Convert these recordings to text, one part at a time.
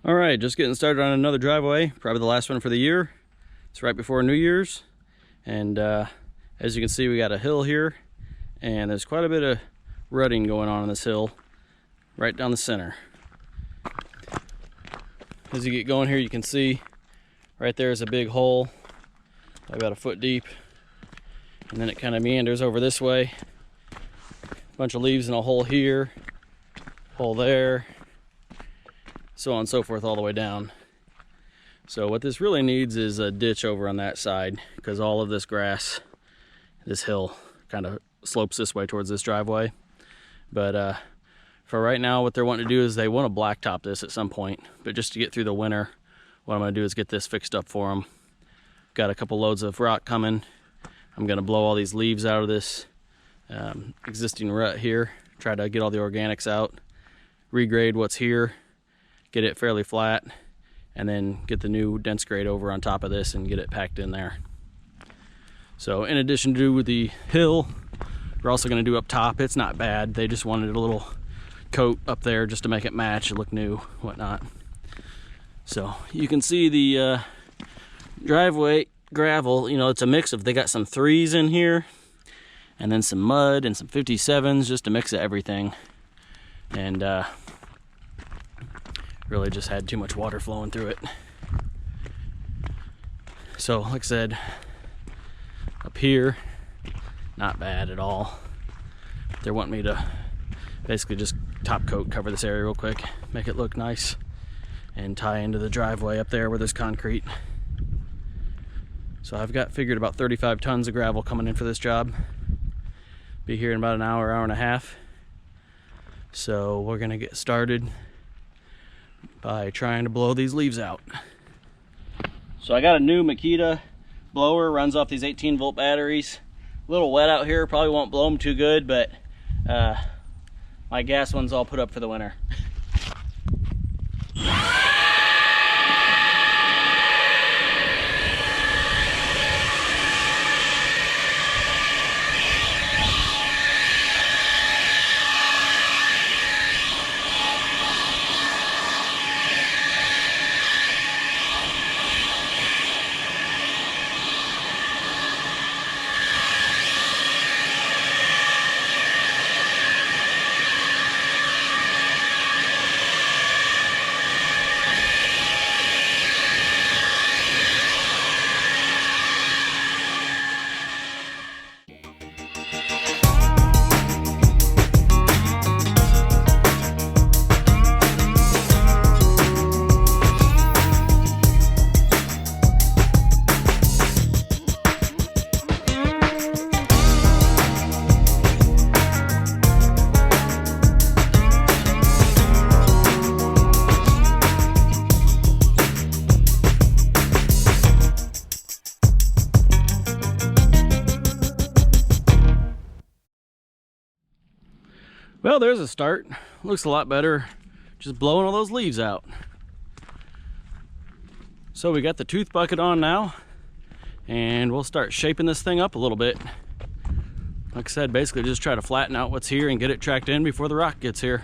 All right, just getting started on another driveway, probably the last one for the year. It's right before New Year's, and as you can see, we got a hill here, and there's quite a bit of rutting going on this hill, right down the center. As you get going here, you can see right there is a big hole, about a foot deep, and then it kind of meanders over this way. A bunch of leaves in a hole here, hole there, so on and so forth all the way down. So what this really needs is a ditch over on that side, because all of this grass, this hill kind of slopes this way towards this driveway. But for right now, what they're wanting to do is they want to blacktop this at some point, but just to get through the winter, what I'm going to do is get this fixed up for them. Got a couple loads of rock coming. I'm going to blow all these leaves out of this existing rut here, try to get all the organics out, regrade what's here, get it fairly flat, and then get the new dense grade over on top of this and get it packed in there. So in addition to the hill, we're also going to do up top. It's not bad. They just wanted a little coat up there just to make it match, it look new, whatnot. So you can see the driveway gravel, you know, it's a mix of, they got some 3s in here and then some mud and some 57s, just a mix of everything. And really just had too much water flowing through it. So like I said, up here, not bad at all. They're wanting me to basically just top coat, cover this area real quick, make it look nice, and tie into the driveway up there where there's concrete. So I've got figured about 35 tons of gravel coming in for this job. Be here in about an hour, hour and a half. So we're gonna get started by trying to blow these leaves out. So I got a new Makita blower, runs off these 18-volt batteries. A little wet out here, probably won't blow them too good, but my gas one's all put up for the winter. Well, there's a start. Looks a lot better just blowing all those leaves out. So we got the tooth bucket on now, and we'll start shaping this thing up a little bit. Like I said, basically just try to flatten out what's here and get it tracked in before the rock gets here.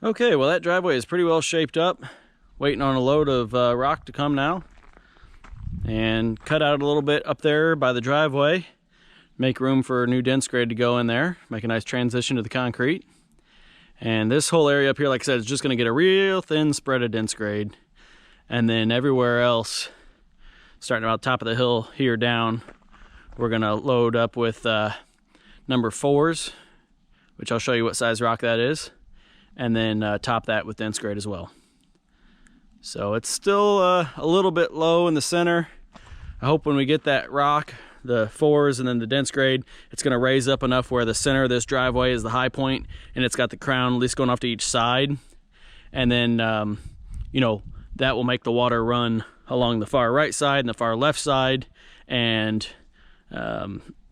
Okay, well that driveway is pretty well shaped up. Waiting on a load of rock to come now. And cut out a little bit up there by the driveway. Make room for a new dense grade to go in there. Make a nice transition to the concrete. And this whole area up here, like I said, is just going to get a real thin spread of dense grade. And then everywhere else, starting about top of the hill here down, we're going to load up with number 4s, which I'll show you what size rock that is. And then top that with dense grade as well. So it's still a little bit low in the center. I hope when we get that rock, the 4s and then the dense grade, it's going to raise up enough where the center of this driveway is the high point, and it's got the crown at least going off to each side. And then, you know, that will make the water run along the far right side and the far left side, and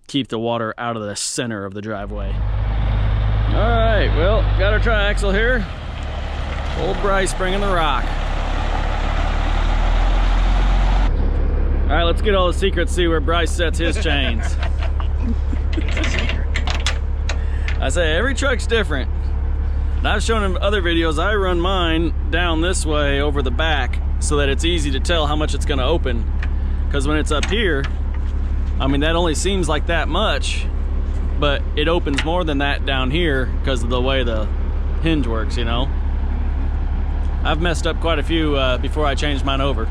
keep the water out of the center of the driveway. All right, well, got our triaxle here. Old Bryce bringing the rock. All right, let's get all the secrets, see where Bryce sets his chains. It's a secret. I say every truck's different. And I've shown him other videos, I run mine down this way over the back so that it's easy to tell how much it's gonna open. Because when it's up here, I mean, that only seems like that much, but it opens more than that down here because of the way the hinge works, you know? I've messed up quite a few before I changed mine over.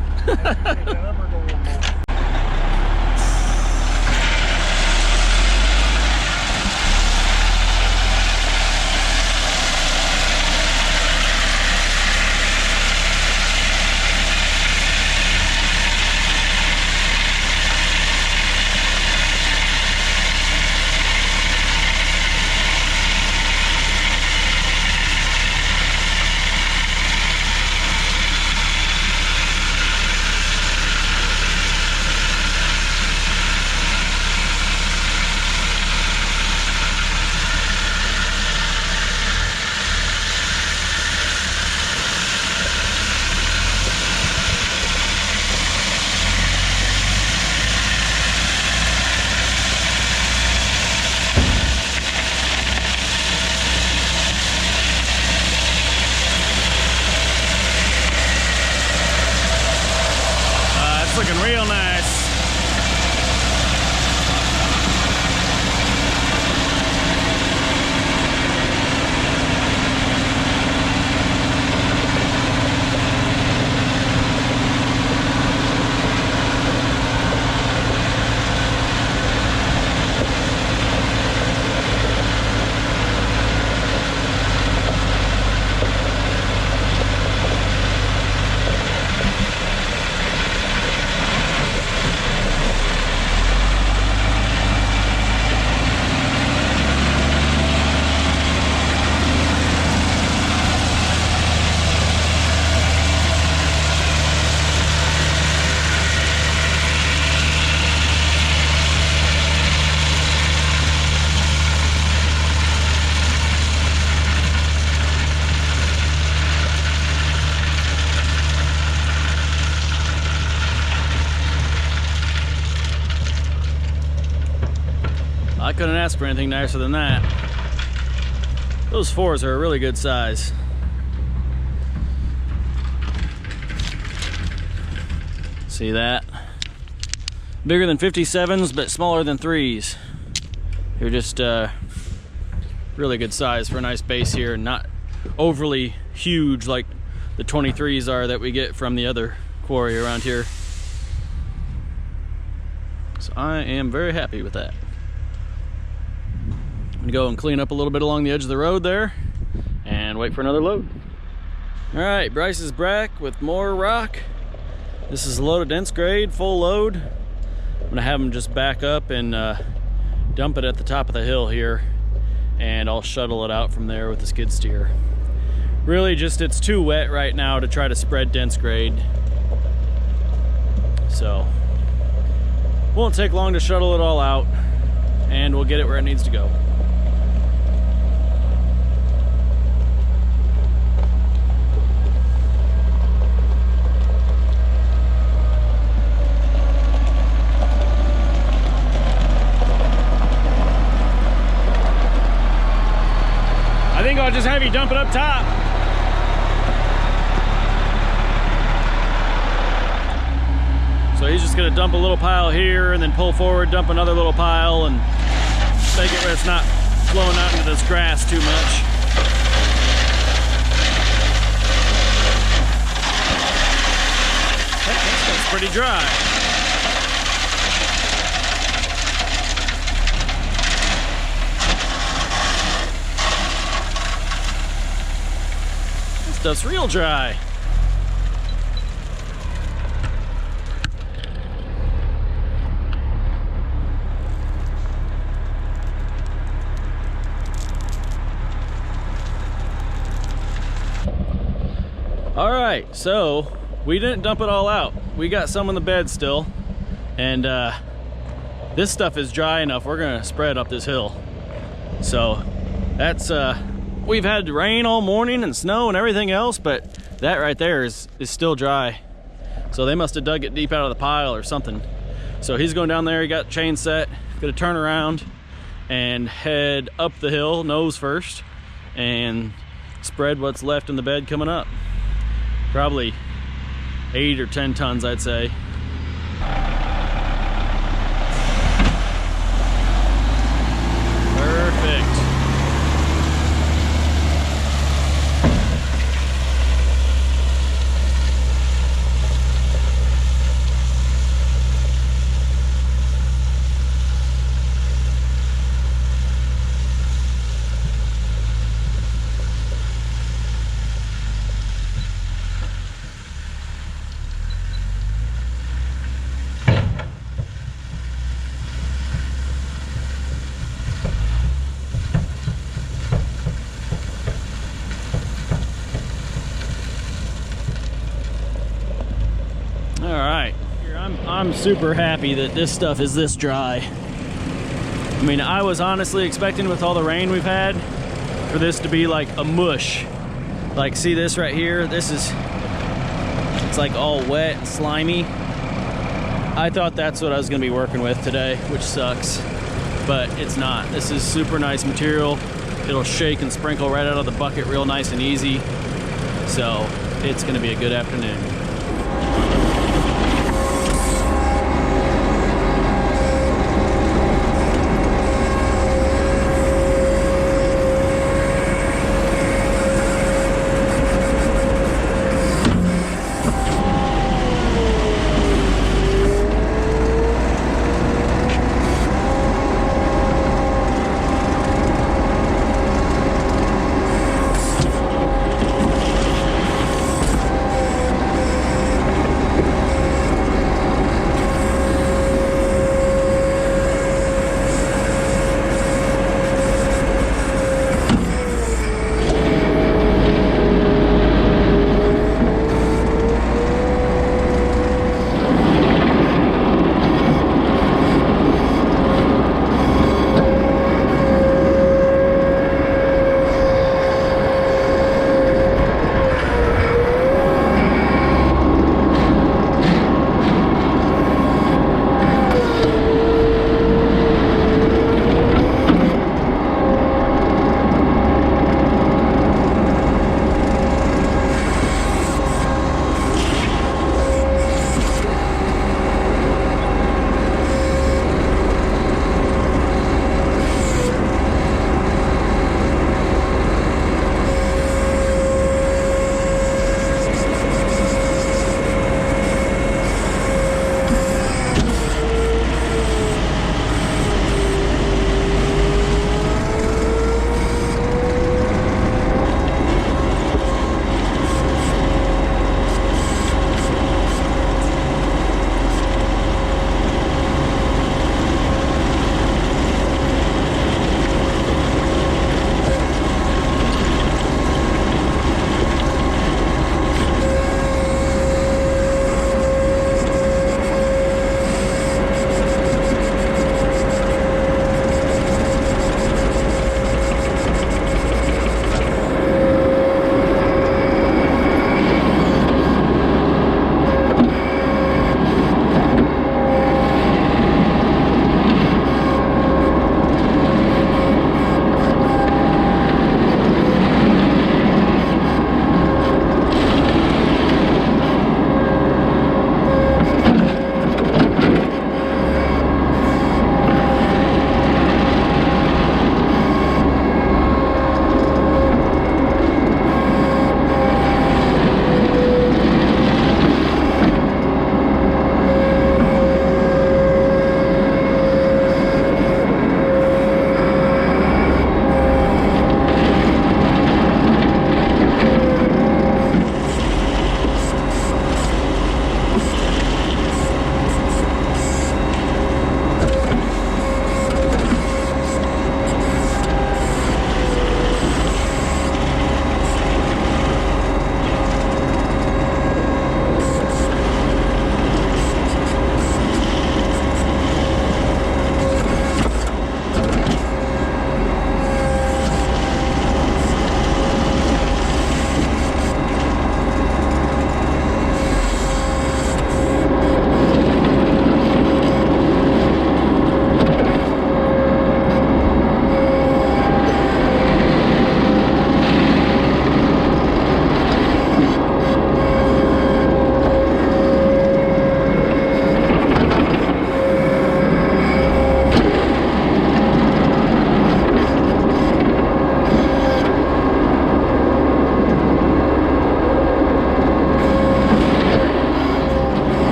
Looking real nice. I couldn't ask for anything nicer than that. Those 4s are a really good size. See that? Bigger than 57s, but smaller than 3s. They're just really good size for a nice base here, and not overly huge like the 23s are that we get from the other quarry around here. So I am very happy with that. I'm gonna go and clean up a little bit along the edge of the road there and wait for another load. All right, Bryce is back with more rock. This is a load of dense grade, full load. I'm gonna have him just back up and dump it at the top of the hill here, and I'll shuttle it out from there with the skid steer. Really just, it's too wet right now to try to spread dense grade. So, won't take long to shuttle it all out, and we'll get it where it needs to go. I think I'll just have you dump it up top. he's just gonna dump a little pile here and then pull forward, dump another little pile, and make it where it's not flowing out into this grass too much. It's pretty dry. This stuff's real dry. All right, so we didn't dump it all out. We got some in the bed still, and this stuff is dry enough. We're gonna spread up this hill. So that's we've had rain all morning and snow and everything else, but that right there is still dry. So they must have dug it deep out of the pile or something. So he's going down there. He got chain set, gonna turn around and head up the hill nose first and spread what's left in the bed coming up. Probably 8 or 10 tons, I'd say. Perfect. I'm super happy that this stuff is this dry. I mean, I was honestly expecting with all the rain we've had for this to be like a mush. Like, see this right here? This is, it's like all wet and slimy. I thought that's what I was gonna be working with today, which sucks, but it's not. This is super nice material. It'll shake and sprinkle right out of the bucket real nice and easy. So it's gonna be a good afternoon.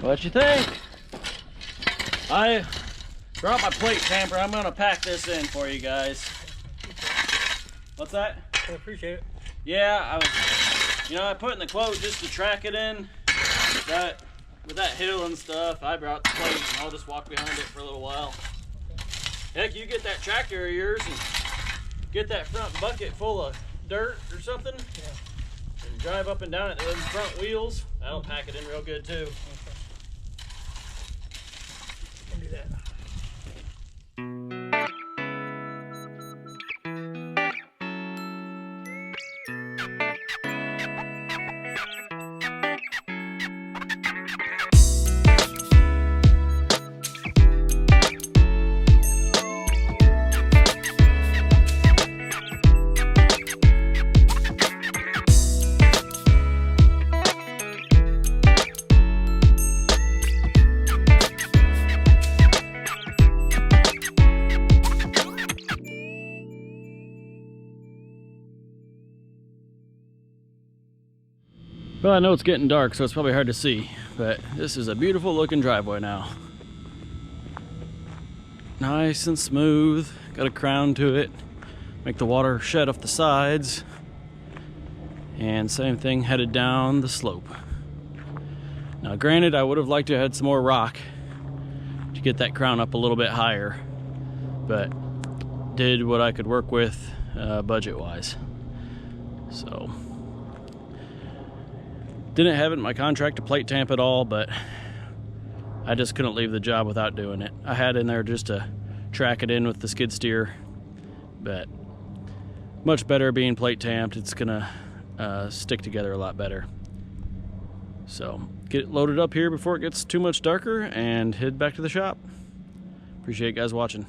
What you think? I brought my plate tamper. I'm gonna pack this in for you guys. What's that? I appreciate it. Yeah, I put in the quote just to track it in. That with that hill and stuff, I brought the plate and I'll just walk behind it for a little while. Heck, you get that tractor of yours and get that front bucket full of dirt or something. Yeah. And drive up and down it with the front wheels. That'll pack it in real good too. Can do that. Well, I know it's getting dark, so it's probably hard to see, but this is a beautiful looking driveway now. Nice and smooth, got a crown to it, make the water shed off the sides, and same thing headed down the slope. Now granted, I would have liked to have had some more rock to get that crown up a little bit higher, but did what I could work with budget wise. So didn't have it in my contract to plate tamp at all, but I just couldn't leave the job without doing it. I had in there just to track it in with the skid steer, but much better being plate tamped. It's gonna stick together a lot better. So get it loaded up here before it gets too much darker and head back to the shop. Appreciate you guys watching.